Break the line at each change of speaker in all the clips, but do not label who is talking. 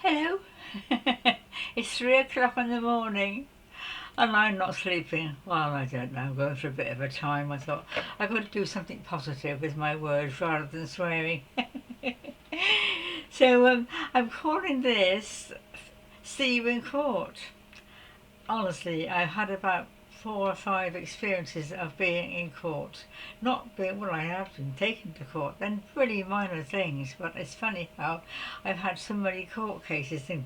Hello. It's 3 o'clock in the morning and I'm not sleeping. Well, I don't know, I'm going for a bit of a time. I thought I've got to do something positive with my words rather than swearing. So I'm calling this See You in Court. Honestly, I've had about 4 or 5 experiences of being in court. Not being, well, I have been taken to court, then really minor things, but it's funny how I've had so many court cases in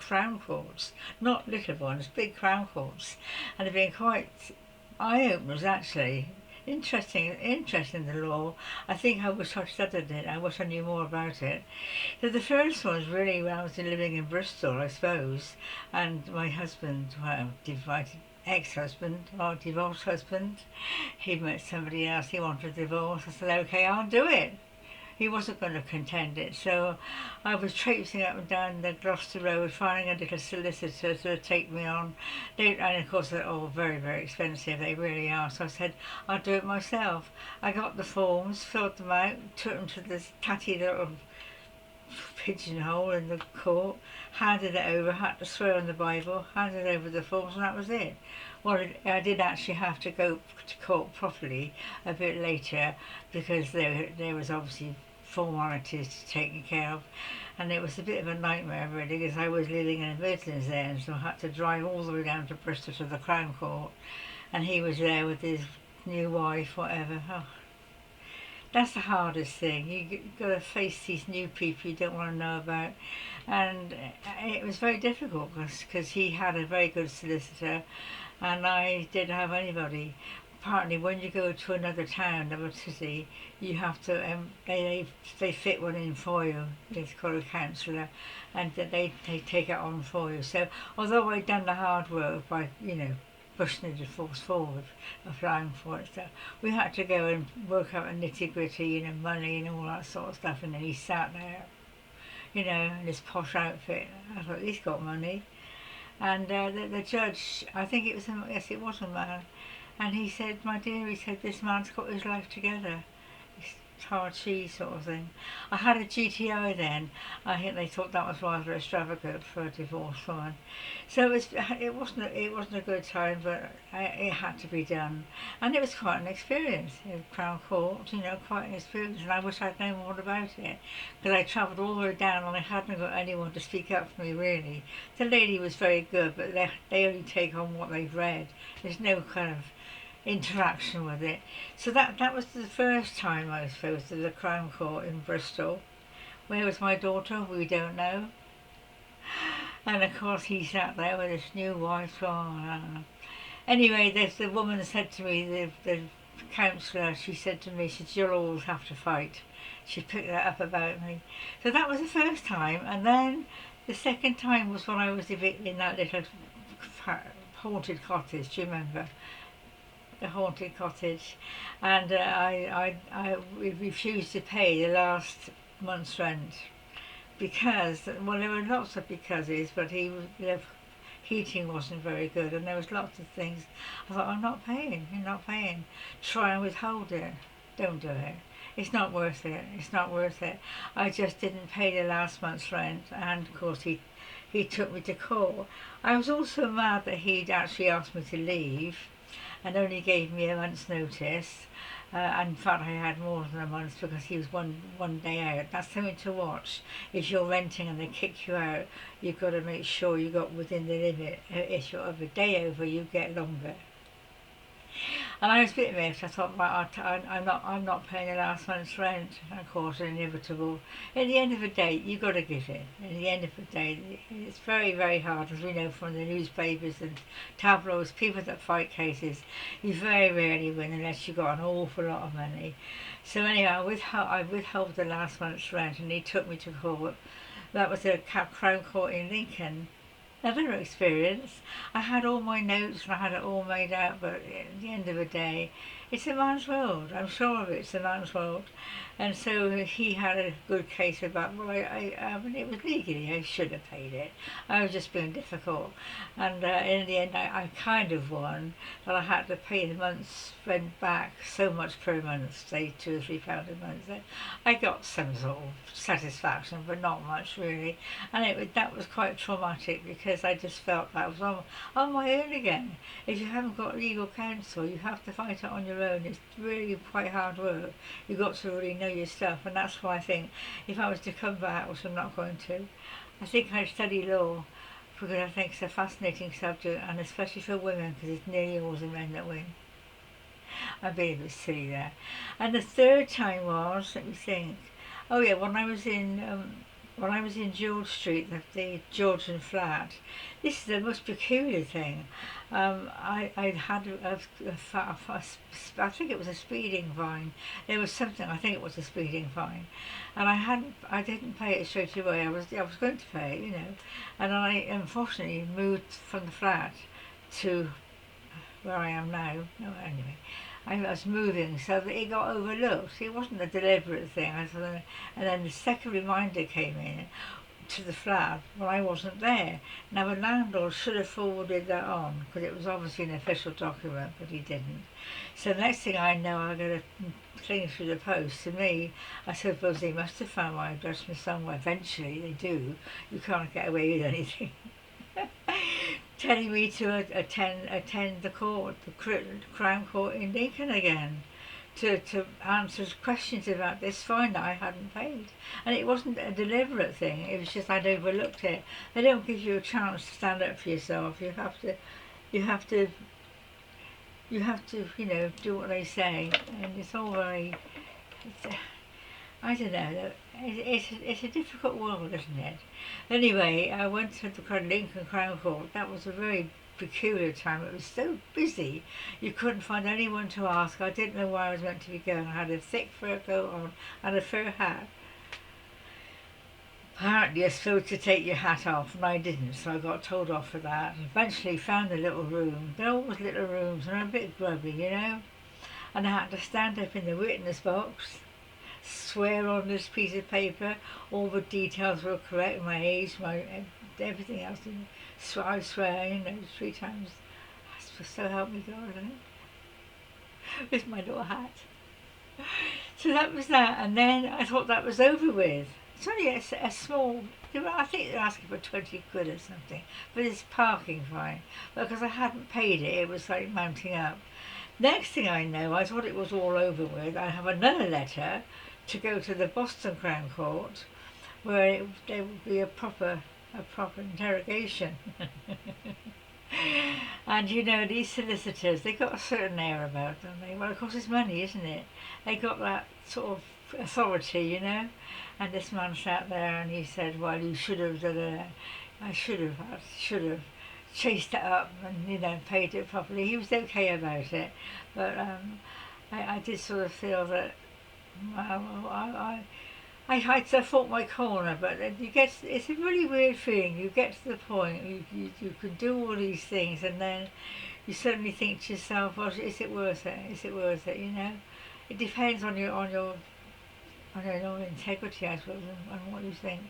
crown courts, not little ones, big crown courts, and they've been quite eye-openers actually. Interesting the law. I think I wish I'd studied it. I wish I knew more about it. So the first one was really when I was living in Bristol, I suppose, and my husband, well, divided ex-husband or divorced husband, he met somebody else. He wanted a divorce. I said, okay, I'll do it. He wasn't going to contend it, so I was traipsing up and down the Gloucester Road, finding a little solicitor to take me on. And of course, they're all very, very expensive. They really are. So I said, I'll do it myself. I got the forms, filled them out, took them to this tatty little pigeonhole in the court, handed it over, had to swear on the Bible, handed over the forms, and that was it. Well, I did actually have to go to court properly a bit later because there was obviously formalities to take care of, and it was a bit of a nightmare really because I was living in the Midlands then, so I had to drive all the way down to Bristol to the Crown Court, and he was there with his new wife, whatever. Oh, that's the hardest thing. You've got to face these new people you don't want to know about. And it was very difficult because he had a very good solicitor and I didn't have anybody. Partly when you go to another town, another city, you have to, they fit one in for you. It's called a counsellor, and they take it on for you. So although I'd done the hard work by, pushing the divorce forward, applying for it. So we had to go and work out the nitty gritty, money and all that sort of stuff. And then he sat there, in his posh outfit. I thought, he's got money. And the judge, I think it was, yes, it was a man. And he said, my dear, he said, this man's got his life together. It's hard cheese sort of thing. I had a GTO then. I think they thought that was rather extravagant for a divorced woman. So it wasn't a good time, but it had to be done. And it was quite an experience in Crown Court, quite an experience. And I wish I'd known more about it because I travelled all the way down and I hadn't got anyone to speak up for me really. The lady was very good, but they only take on what they've read. There's no kind of interaction with it. So that was the first time I suppose to the Crown Court in Bristol. Where was my daughter? We don't know. And of course he sat there with his new wife. Anyway, the woman said to me, the counsellor, she said to me, she said, you'll always have to fight. She picked that up about me. So that was the first time, and then the second time was when I was evicted in that little haunted cottage. Do you remember? The haunted cottage, and I refused to pay the last month's rent because, well, there were lots of becauses, but the heating wasn't very good, and there was lots of things. I thought, I'm not paying. You're not paying. Try and withhold it. Don't do it. It's not worth it. It's not worth it. I just didn't pay the last month's rent, and of course he took me to court. I was also mad that he'd actually asked me to leave and only gave me a month's notice. And in fact, I had more than a month because he was one day out. That's something to watch. If you're renting and they kick you out, you've got to make sure you got within the limit. If you're of a day over, you get longer. And I was a bit miffed. I thought, right, I'm not paying the last month's rent. And of course, inevitable. At the end of the day, you've got to give it. At the end of the day, it's very, very hard, as we know from the newspapers and tabloids. People that fight cases, you very rarely win unless you've got an awful lot of money. So anyway, I withheld the last month's rent, and he took me to court. That was a Crown Court in Lincoln. Another experience. I had all my notes and I had it all made out, but at the end of the day, It's a man's world. I'm sure of it. It's a man's world. And so he had a good case about, well, I mean, it was legally, I should have paid it. I was just being difficult. And in the end, I kind of won, but I had to pay the month's rent back so much per month, say £2 or £3 a month. I got some sort of satisfaction, but not much really. And that was quite traumatic because I just felt that I was on my own again. If you haven't got legal counsel, you have to fight it on your own. It's really quite hard work. You've got to really know your stuff, and that's why I think if I was to come back, which I'm not going to, I think I'd study law because I think it's a fascinating subject, and especially for women because it's nearly always the men that win. I'm being a bit silly there. And the third time was, let me think. Oh yeah, when I was in George Street, the Georgian flat. This is the most peculiar thing. I'd had I think it was a speeding fine. There was something. I think it was a speeding fine, and I didn't pay it straight away. I was going to pay it, you know, and I unfortunately moved from the flat to where I am now. No, anyway, I was moving so that it got overlooked. It wasn't a deliberate thing. And then the second reminder came in to the flat when I wasn't there. Now the landlord should have forwarded that on because it was obviously an official document, but he didn't. So the next thing I know, I got a thing through the post to me. I suppose they must have found my address from somewhere. Eventually they do. You can't get away with anything. Telling me to attend the court, the Crown Court in Lincoln again, to answer questions about this fine that I hadn't paid. And it wasn't a deliberate thing, it was just I'd overlooked it. They don't give you a chance to stand up for yourself. You have to, you have to, you have to, you know, do what they say. And it's all very, I don't know, it's a difficult world, isn't it? Anyway, I went to the Lincoln Crown Court. That was a very peculiar time. It was so busy, you couldn't find anyone to ask. I didn't know where I was meant to be going. I had a thick fur coat on and a fur hat. Apparently you're supposed to take your hat off, and I didn't, so I got told off for that. Eventually found a little room. They're always little rooms, and I'm a bit grubby, you know? And I had to stand up in the witness box, swear on this piece of paper all the details were correct, my age, my everything else. So I swear, you know, 3 times. So help me God, with my little hat. So that was that, and then I thought that was over with. It's only a small. I think they're asking for 20 quid or something, but it's parking fine. Because I hadn't paid it, it was like mounting up. Next thing I know, I thought it was all over with. I have another letter to go to the Boston Crown Court, where there would be a proper interrogation. And you know, these solicitors, they got a certain air about them. Well, of course, it's money, isn't it? They got that sort of authority, you know. And this man sat there and he said, "Well, you should have done it. I should have chased it up and, you know, paid it properly." He was okay about it, but I did sort of feel that I fought my corner, but it's a really weird feeling. You get to the point, you can do all these things, and then you suddenly think to yourself, well, is it worth it? Is it worth it, you know? It depends on your integrity, I suppose, and what you think.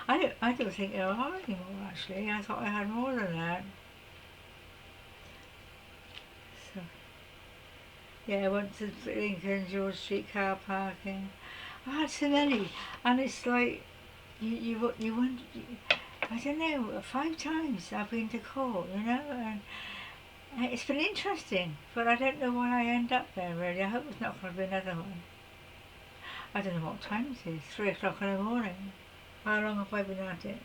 I don't think there are anymore, actually. I thought I had more than that. So, yeah, I went to Lincoln, George Street car parking. I had so many, and it's like you went. I don't know. 5 times I've been to court, you know, and it's been interesting. But I don't know why I end up there. Really, I hope it's not going to be another one. I don't know what time it is. 3 o'clock in the morning. How long have I been at it?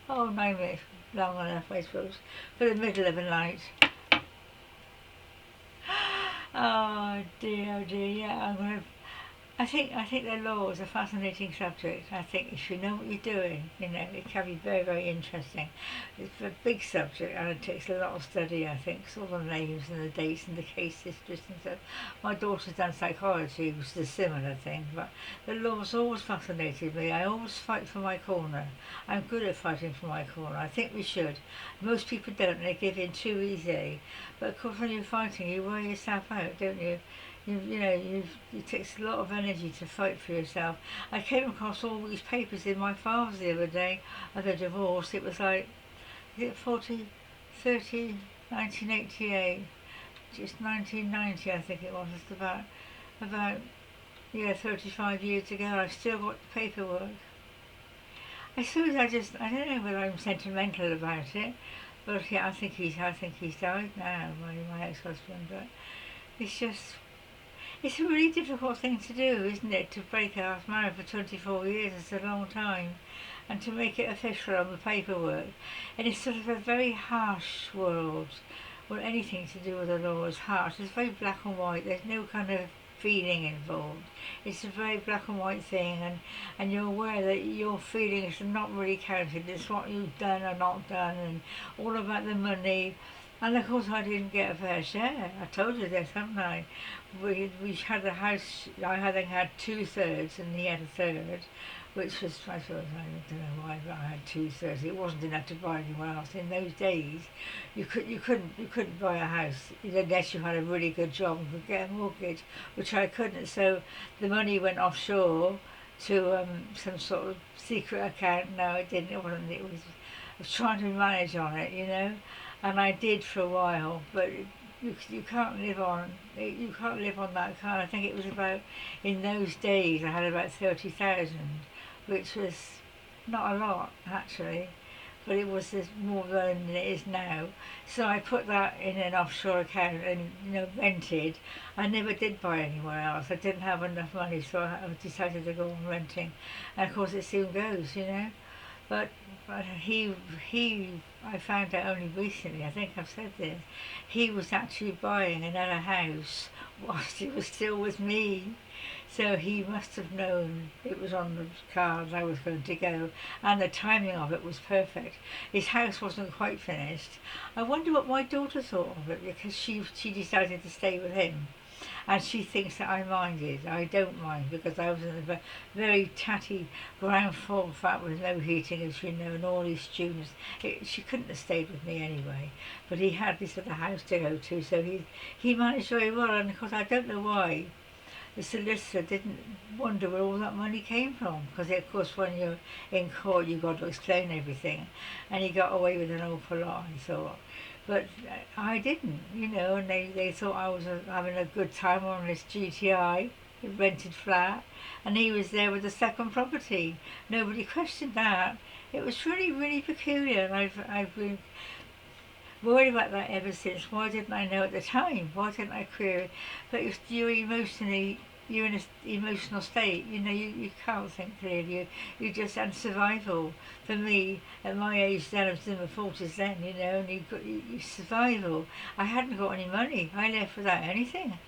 Oh, 9 minutes. Long enough, I suppose, for the middle of the night. Oh dear, yeah. I think the law is a fascinating subject. I think if you know what you're doing, it can be very, very interesting. It's a big subject and it takes a lot of study, I think. It's all the names and the dates and the case histories and stuff. My daughter's done psychology, which is a similar thing, but the law's always fascinated me. I always fight for my corner. I'm good at fighting for my corner. I think we should. Most people don't, they give in too easily. But of course when you're fighting, you wear yourself out, don't you? It takes a lot of energy to fight for yourself. I came across all these papers in my files the other day of a divorce. It was like, is it 40, 30, 1988, just 1990 I think it was. It's about, yeah, 35 years ago. I've still got the paperwork. I suppose I don't know whether I'm sentimental about it, but yeah, I think he's died now, my ex-husband, but it's just, it's a really difficult thing to do, isn't it? To break a marriage for 24 years is a long time. And to make it official on the paperwork. And it's sort of a very harsh world where anything to do with the law is harsh. It's very black and white. There's no kind of feeling involved. It's a very black and white thing, and you're aware that your feelings are not really counted. It's what you've done or not done, and all about the money. And of course I didn't get a fair share. I told you this, haven't I? We had a house, I had 2/3 and he had a third, which was, I thought, I don't know why, but I had 2/3. It wasn't enough to buy anywhere else. In those days, you couldn't buy a house unless you had a really good job and could get a mortgage, which I couldn't. So the money went offshore to some sort of secret account. No, it didn't. It wasn't. I was trying to manage on it. And I did for a while, but you can't live on that kind. I think it was about, in those days I had about 30,000, which was not a lot actually, but it was more than it is now. So I put that in an offshore account and rented. I never did buy anywhere else. I didn't have enough money, so I decided to go on renting, and of course it soon goes. But I found out only recently, I think I've said this, he was actually buying another house whilst he was still with me. So he must have known it was on the cards I was going to go, and the timing of it was perfect. His house wasn't quite finished. I wonder what my daughter thought of it, because she decided to stay with him. And she thinks that I minded. I don't mind, because I was in a very tatty ground floor flat with no heating, as you know, and all these students. She couldn't have stayed with me anyway, but he had this other house to go to, so he managed very well. And of course I don't know why the solicitor didn't wonder where all that money came from, because of course when you're in court you've got to explain everything, and he got away with an awful lot, I thought. But I didn't, and they thought I was having a good time on this GTI, rented flat, and he was there with the second property. Nobody questioned that. It was really, really peculiar, and I've been worried about that ever since. Why didn't I know at the time? Why didn't I query? But if you're in an emotional state. You can't think clearly. You just had survival. For me, at my age then, I was in my 40s then, and you survival. I hadn't got any money. I left without anything.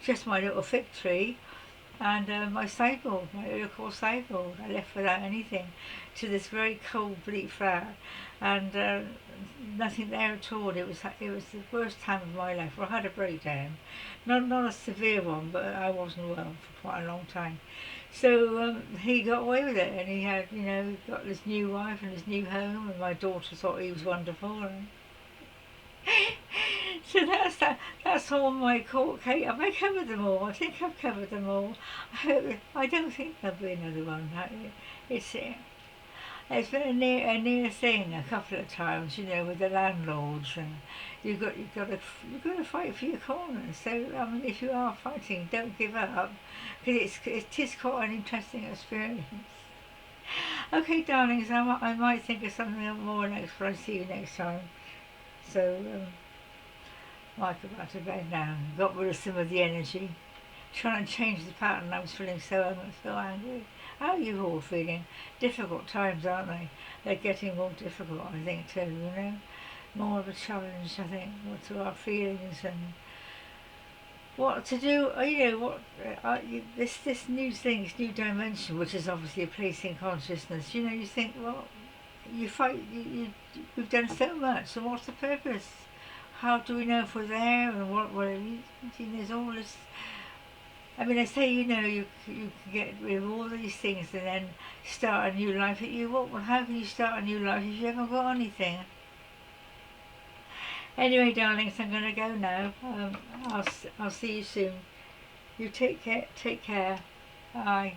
Just my little fig tree and my sideboard, my local sideboard. I left without anything to this very cold, bleak flat, and nothing there at all. It was the worst time of my life. Well, I had a breakdown, not a severe one, but I wasn't well for quite a long time. So he got away with it, and he had, got this new wife and his new home, and my daughter thought he was wonderful. And so that's that. That's all my court case. Have I covered them all? I think I've covered them all. I don't think there'll be another one. It's it's been a near thing a couple of times, with the landlords, and you've got to fight for your corner. So I mean, if you are fighting, don't give up, because it is quite an interesting experience. Okay, darlings, I might think of something more next when I see you next time. So might go back to bed now. Got rid of some of the energy. Trying to change the pattern. I was feeling so angry. How are you all feeling? Difficult times, aren't they? They're getting more difficult, I think, too. More of a challenge, I think, to our feelings, and what to do. You know what? This new thing, this new dimension, which is obviously a place in consciousness. You know, you think, well, you fight. We've done so much. So what's the purpose? How do we know if we're there? And what there's all this. I mean, I say, you know, you can get rid of all these things and then start a new life. Well, how can you start a new life if you haven't got anything? Anyway, darlings, I'm going to go now. I'll see you soon. You take care. Take care. Bye.